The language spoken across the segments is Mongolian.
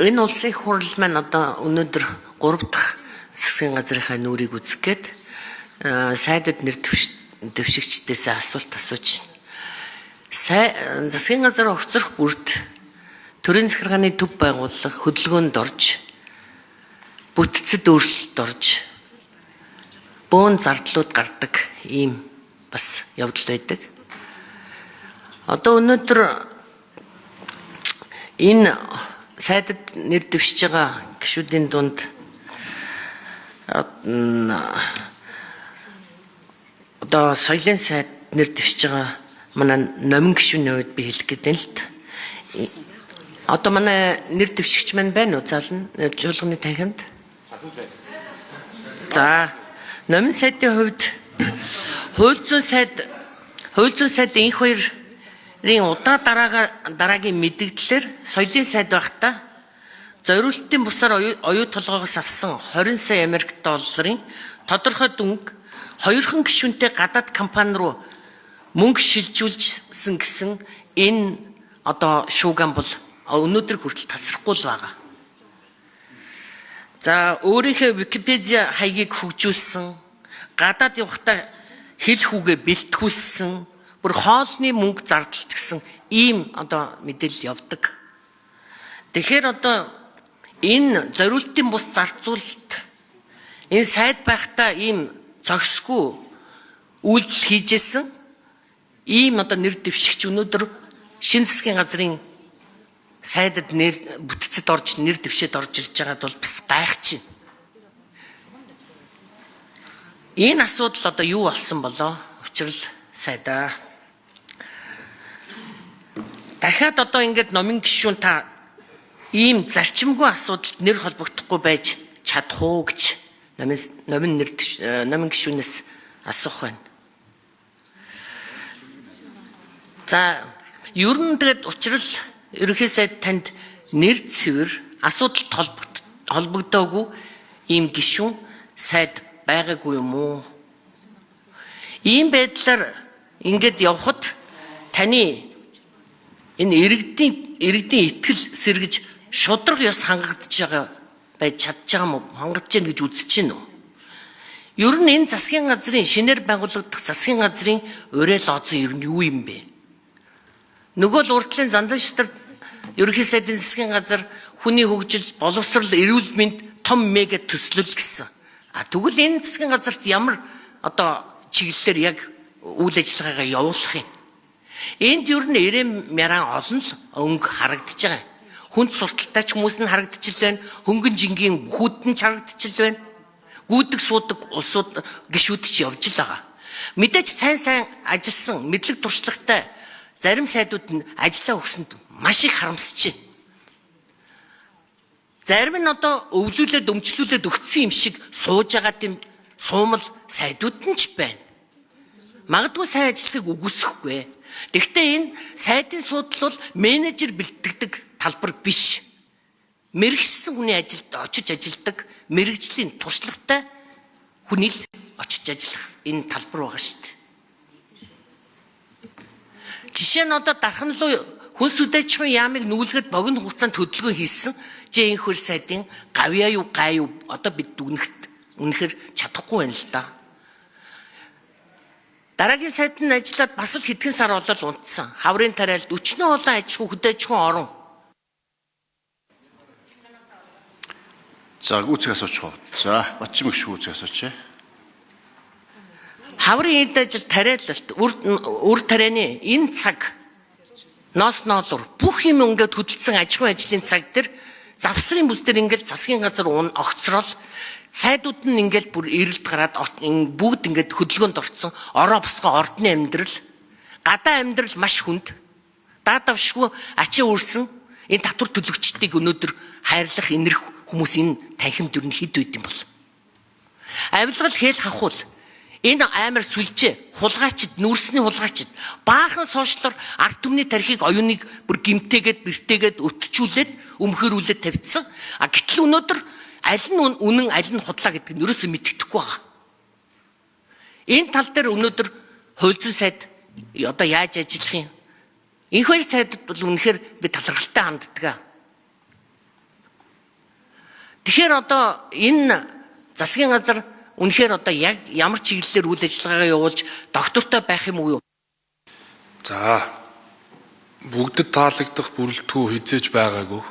Энэ улсын хурал маань одоо өнөөдөр 3 дахь засгийн газрынхаа нүрийг үзэх гээд сайдад нэр дэвшигчдээс асуулт асууж байна. Засгийн газар огцрох бүрд төрийн захиргааны төв байгууллага хөдөлгөөнд орж бүтцэд өөрчлөлт орж бөөн зардлууд гардаг ийм бас явдал байдаг. Одоо өнөөдөр энэ сайдад нэр дэвшиж байгаа гишүүдийн дунд одоо соёлын сайд нэр дэвшиж байгаа манай номин гишүүний хувьд би хэлэх гэдэг л т. Одоо манай нэр дэвшигч маань байна уу? Зална жуулганы танхимд. За номин сайдын хувьд хууль зүйн сайд энх хоёрын удаа дараагийн мэдээлэлээр соёлын сайд байхдаа зориултын бусаар оюу толгоогоос авсан 20 сая Америк долларын тодорхой дүнг хоёрхан гишүүнтэй гадаад компани руу мөнгө шилжүүлсэн гэсэн энэ одоо шууган бол өнөөдөр хүртэл тасрахгүй л байгаа. За өөрийнхөө Википедиа хаягийг хөгжүүлсэн, гадаад явахдаа хэл хүүгээ бэлтгүүлсэн, бүр хоолны мөнгө зардалч гэсэн ийм одоо мэдээлэл явдаг. Тэгэхээр одоо энэ зориултын бус зарцуулалт энэ сайд байхдаа ийм зохисгүй үйлдэл хийжсэн ийм одоо нэр дэвшигч өнөөдөр шинэ засгийн газрын сайдад нэр бүтцэд орж нэр дэвшээд орж ирж байгаад бол бас гайхаж байна. Энэ асуудал одоо юу болсон болоо? Учрал сайдаа. Дахиад одоо ингээд номин гишүүн та ийм зарчимгүй асуудалд нэр холбогдохгүй байж чадах уу гэж номин гишүүнээс асуух байна. За ер нь тэгээд учрал ерөнхий сайд танд нэр цэвэр асуудалд холбогдоогүй ийм гишүүн сайд байгаагүй юм уу? Ийм байдлаар ингээд явхад таны энэ иргэдийн итгэл сэргэж шудраг ёс хангагдж байгаа байж чадж байгаа мó хангагдж гэнэ гэж үзэж байна уу? Ер нь энэ засгийн газрын шинээр байгуулагдах засгийн газрын уриал лооцсон ер нь юу юм бэ? Нөгөө л уртлын зандан шатар ерөнхий сайдын засгийн газар хүний хөгжил, боловсрал, эрүүл мэнд том мега төслөл гэсэн. Тэгвэл энэ засгийн газарт ямар одоо чиглэлээр яг үйл ажиллагаагаа явуулах юм? Энд ер нь эрэм мяран олон л өнгө харагдаж байгаа. Хүнд сурталтай ч хүмүүс нь харагдчихл байна. Хөнгөн жингийн бүхүүд нь харагдчихл байна. Гүйдэг суудаг улсууд гишүүд ч явж л байгаа. Мэдээж сайн ажилласан, мэдлэг туршлагатай зарим сайдууд нь ажиллаа өгсөнд маш их харамсаж байна. Зарим нь одоо өвлүүлээд өмчлүүлээд өгсөн юм шиг сууж байгаа тийм суумал сайдууд нь ч байна. Магадгүй сайн ажиллахыг үгүйсэхгүй. Гэхдээ энэ сайдын судал бол менежер бэлтгэдэг талбар биш. Мэргэжсэн хүний ажилд очиж ажилладаг, мэргэжлийн туршлагатай хүний л очиж ажиллах энэ талбар байгаа шүү дээ. Жишээ нь одоо дархан руу хүнс үдээчгүй яамыг нүүлгэхэд богино хугацаанд хөдөлгөөн хийсэн энх хөр сайдын гавьяа юу гай юу одоо бид үнэхээр чадахгүй байна л да. Дараагийн сайд нь ажиллаад бас л хэдхэн сар болол унтсан. Хаврын тариалд өчнөө олон аж ахуй хөдөөжгүй орон. За гүцэг асуучих уу. За батчим их гүцэг асуучих. Хаврын эд ажил тариалалт үр тарианы энэ цаг ноос ноолор бүх юм ингээд хөдөлсөн аж ахуй ажлын цаг дээр завсрын бүс дээр ингээд засгийн газар огцрол сайдууд нь ингээд бүр эрэлд гараад бүгд ингээд хөдөлгөөнд орцсон ороо босгоо ордны амьдрал гадаа амьдрал маш хүнд даадавшгүй ачаа үрсэн энэ татвар төлөгчдийг өнөөдөр хайрлах инэрх хүмүүс энэ танхимд юу хэд үйд юм бол авилгал хэл хахуул энэ амар сүлжээ хулгайчд нүүрсний хулгайчд баахан сошиалор ард түмний тархийг оюуныг бүр гимтээгээд бэртээгээд өтчүүлээд өмхөрүүлээд тавьдсан. Гэтэл өнөөдөр аль нь үнэн аль нь худлаа гэдгийг нь ерөөсөө мэддэхгүй байгаа. Энэ тал дээр өнөөдөр хууль зүйн сайд одоо яаж ажиллах юм? Энх хоёр сайдад бол үнэхээр би талархалтай ханддаг. Тэгэхээр одоо энэ засгийн газар үнэхээр одоо яг ямар чиглэлээр үйл ажиллагаагаа явуулж доктортой байх юм уу юу? За бүгдэд таалагдах бүрэлдэхүүн хизээж байгаагүй.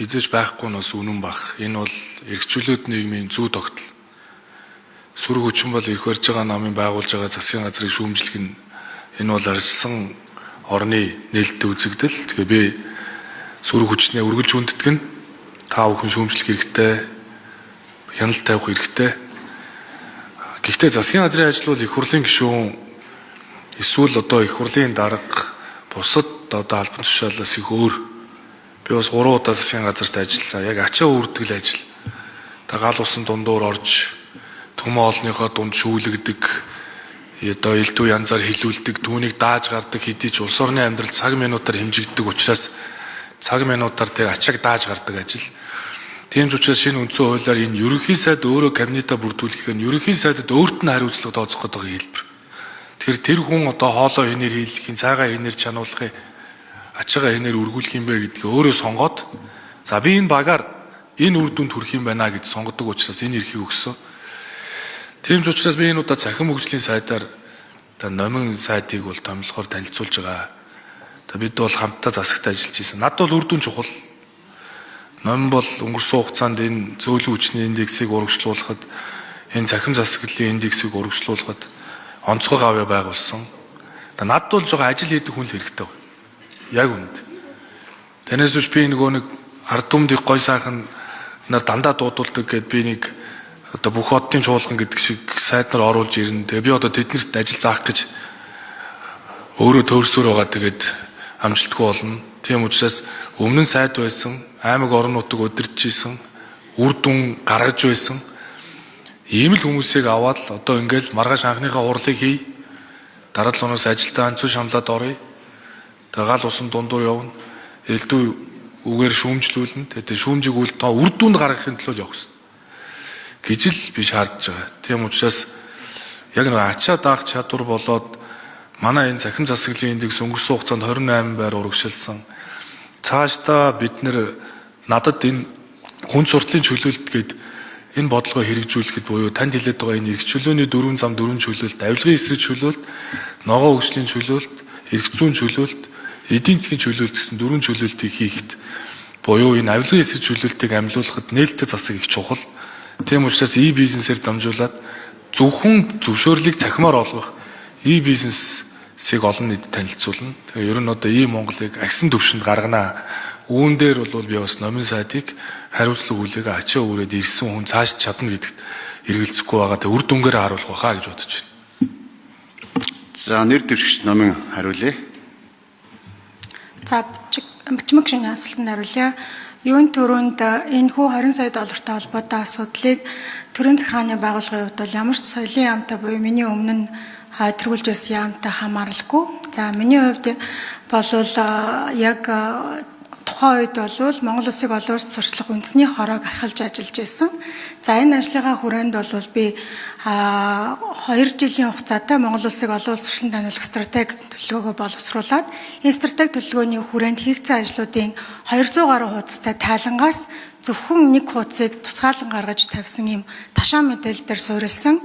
Хизээж байхгүй нь бас үнэн баг. Энэ бол эрхчлөөд нийгмийн зүй тогтол. Сүр хүчин бол их барьж байгаа намын байгуулж байгаа засгийн газрыг шүүмжлэх нь энэ бол арчилсан орны нээлттэй үзэгдэл. Тэгээ би сүр хүчнээ үргэлж хүнддэг нь та бүхэн шүүмжлэх хэрэгтэй, хяналт тавих хэрэгтэй. Гэхдээ засгийн газрын ажил бол их хурлын гишүүн эсвэл одоо их хурлын дарга бусад одоо албан тушаалаас их өөр. Би бас 3 удаа засгийн газарт ажиллаа. Яг ачаа үрдэл ажил. Та гал усан дундуур орж төмөө олныхоо дунд шүүлэгдэг, одоо элдв янзаар хилүүлдэг, түүнийг дааж гардаг хэдий ч улс орны амьдрал цаг минутаар хэмжигддэг учраас цаг минутаар тэр ачааг дааж гардаг ажил. Тийм ч учраас шинэ үндсэн хуулиар энэ ерөнхий сайд өөрөө кабинетаа бүрдүүлэх нь ерөнхий сайдад өөрт нь хариуцлага тооцох гэдэг хэлбэр. Тэгэхээр тэр хүн одоо хоолоо хинээр хийлгэхийн, цаагаа хинээр чануулахын, ачаагаа хинээр үргүүлэх юм бэ гэдгийг өөрөө сонгоод за би энэ багаар энэ үр дүнд хүрэх юм байна гэж сонгодог учраас энэ эрхийг өгсөн. Тийм ч учраас би энэ удаа цахим хөгжлийн сайдаар номин сайдыг бол томилгоор танилцуулж байгаа. Бид бол хамтдаа засагт ажиллаж байсан. Над бол үр дүн чухал. Ном бол өнгөрсөн хугацаанд энэ зөөлөн хүчний индексийг урагшлуулахад, энэ цахим засаглалын индексийг урагшлуулахад онцгой гавьяа байгуулсан. Над бол жоо ажил хийдэг хүн л хэрэгтэй. Яг үнд. Танаас биш би нэг ард түмдийн гой сайхан нар дандаа дуудулдаг гэд би нэг одоо бүх хотын чуулган гэдэг шиг сайд нар оруулж ирнэ. Тэгээ би одоо тэднэрт ажил заах гэж өөрөө төрсөөр байгаа тэгээд амжилтгүй болно. Тийм учраас өмнө нь сайд байсан, аймаг орон нутаг удирдах исэн, үр дүн гаргаж байсан. Ийм л хүмүүсийг аваад л одоо ингээл маргааш анхныхаа урлыг хий. Дараа 7 хоногоос ажилдаа анцуу шамлаад оръё. Тэгээ гал усан дундуур явна. Элдв үгээр шүүмжлүүлнэ. Тэгээ шүүмжийг үл тоо үр дүнд гаргахын төлөө явах гэж л би шаардж байгаа. Тийм учраас яг нэг ачаа даах чадвар болоод манай энэ цахим засаглалын индекс өнгөрсөн хугацаанд 28 байр урагшилсан. Цаашдаа бид надад энэ хүн суртлын чөлөөлт гээд энэ бодлогоо хэрэгжүүлэхэд буюу танд хэлээд байгаа энэ эрх чөлөөний 4 зам 4 чөлөөлт, авилгын эсрэг чөлөөлт, ногоо хөгжлийн чөлөөлт, эрх зүйн чөлөөлт, эдийн засгийн чөлөөлт гэсэн 4 чөлөөлтийг хийхэд буюу энэ авилгын эсрэг чөлөөлтийг амжуулахад нээлттэй засаг их чухал. Тийм учраас бизнесээр дамжуулаад зөвхөн зөвшөөрлийг цахимаар олгох бизнесийг олон нийтэд танилцуулна. Тэгээ ер нь одоо Монголыг агсан төвшөнд гаргана. Үүн дээр бол би бас номын сайдыг хариуцлага хүлээг ачаа өрөөд ирсэн хүн цааш чадна гэдэгт эргэлзэхгүй байгаа. Тэгээ үр дүнгээр харуулах байхаа гэж бодож байна. За нэр дэвшигч номын хариулъя. За бичмэг шинэ асуултанд хариулъя. Юун төрөнд энэ хүү 20 сая доллартай холбоотой асуудлыг төрийн захиргааны байгууллагын хувьд бол ямар ч соёлын яамтай буюу миний өмнө нь тэргүүлж байсан яамтай хамааралгүй. За миний хувьд болвол яг тухайн үед бол Монгол Улсыг олон улсад сурчлах үндэсний хороог ахилж ажиллаж байсан. За энэ ажлынхаа хүрээнд бол би 2 жилийн хугацаатай Монгол Улсыг олон улс сурчлан таниулах стратеги төлөвлөгөөгөө боловсруулад энэ стратеги төлөвлөгөөний хүрээнд хийгдсэн ажлуудын 200 гаруй хуудастай тайлангаас зөвхөн нэг хуудсыг тусгаалan гаргаж тавьсан юм ташаан мэдээлэл дээр суурилсан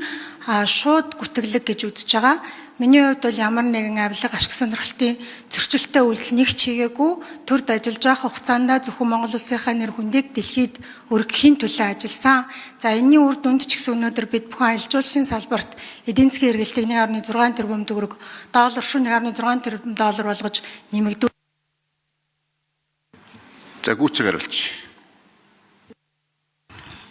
шууд гүтгэлэг гэж үзэж байгаа. Миний хувьд бол ямар нэгэн авилга ашиг сонирхлын зөрчилтэй үйлдэл нэг ч хийгээгүй. Төрд ажиллаж байх хугацаанд зөвхөн Монгол Улсынхаа нэр хүндийг дэлхийд өргөхийн төлөө ажилласан. За энэний үр дүнд ч гэсэн өнөөдөр бид бүхэн аялал жуулчлалын салбарт эдийн засгийн эргэлтийг 1.6 тэрбум төгрөг доллар шин 1.6 тэрбум доллар болгож нэмэгдүүл. За гүйцэг хариулж.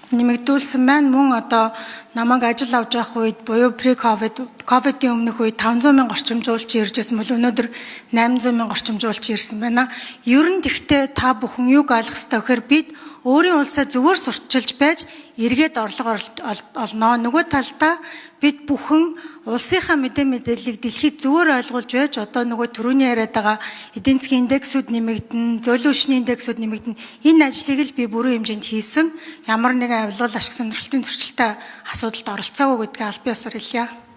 Нэмэгдүүлсэн байна. Мөн одоо намайг ажил авч явах үед буюу ковидын өмнөх үед 500 мянга орчимжуулч иржсэн бол өнөөдөр 800 мянга орчимжуулч ирсэн байна. Ер нь тэгтээ та бүхэн юуг ойлгох ёстой гэхээр бид өөрийн улсаа зүгээр сурталчилж байж эргээд орлого олно. Нөгөө талдаа бид бүхэн улсынхаа мэдээллийг дэлхийд зүгээр ойлгуулж байж одоо нөгөө түрүүний яриад байгаа эдийн засгийн индексүүд нэмэгдэн, зөөлөн хүчний индексүүд нэмэгдэн энэ ажлыг л би бүрэн хэмжээнд хийсэн. Ямар нэгэн авилгал ашиг сонирхлын зөрчилтэй асуудалд оролцоогүй гэдгийг аль биесээр хэлье.